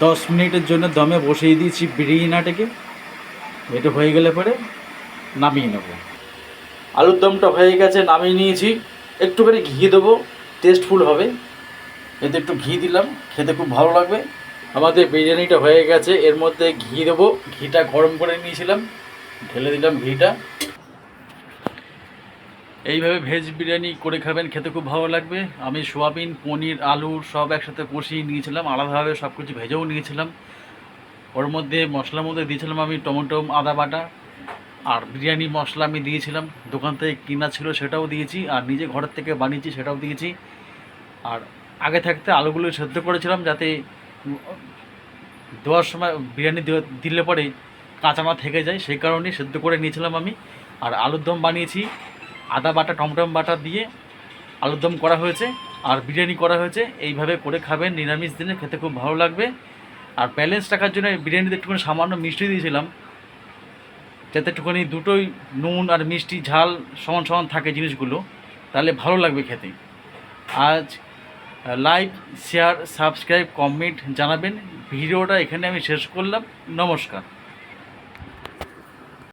10 মিনিটের জন্য দমে বসিয়ে দিয়েছি বিরিয়ানিটাকে। এটা হয়ে গেলে পরে নামিয়ে নেব। আলুর দমটা হয়ে গেছে, নামিয়ে নিয়েছি। একটুখানি ঘি দেবো, টেস্টফুল হবে। এতে একটু ঘি দিলাম, খেতে খুব ভালো লাগবে। আমাদের বিরিয়ানিটা হয়ে গেছে, এর মধ্যে ঘি দেবো। ঘিটা গরম করে নিয়েছিলাম, ঢেলে দিলাম ঘিটা। এইভাবে ভেজ বিরিয়ানি করে খাবেন, খেতে খুব ভালো লাগবে। আমি সোয়াবিন, পনির, আলু সব একসাথে কষিয়ে নিয়েছিলাম, আলাদাভাবে সব কিছু ভেজেও নিয়েছিলাম। ওর মধ্যে মশলার মধ্যে দিয়েছিলাম আমি টমেটো, আদা বাটা, আর বিরিয়ানি মশলা আমি দিয়েছিলাম, দোকান থেকে কিনা ছিল সেটাও দিয়েছি, আর নিজে ঘরের থেকে বানিয়েছি সেটাও দিয়েছি। আর আগে থাকতে আলুগুলো সেদ্ধ করেছিলাম, যাতে দেওয়ার সময় বিরিয়ানি দিলে পরে কাঁচা না থেকে যায়, সেই কারণেই সেদ্ধ করে নিয়েছিলাম আমি। আর আলুর দম বানিয়েছি, আদা বাটা, টমেটো বাটা দিয়ে আলুর দম করা হয়েছে, আর বিরিয়ানি করা হয়েছে। এইভাবে করে খাবেন, নিরামিষ দিনে খেতে খুব ভালো লাগবে। আর ব্যালেন্স রাখার জন্য বিরিয়ানিতে একটুখানি সামান্য মিষ্টি দিয়েছিলাম, যাতে একটুখানি দুটোই নুন আর মিষ্টি ঝাল সমান সমান থাকে জিনিসগুলো, তাহলে ভালো লাগবে খেতে। আজ লাইক, শেয়ার, সাবস্ক্রাইব, কমেন্ট জানাবেন। ভিডিওটা এখানে আমি শেষ করলাম। নমস্কার।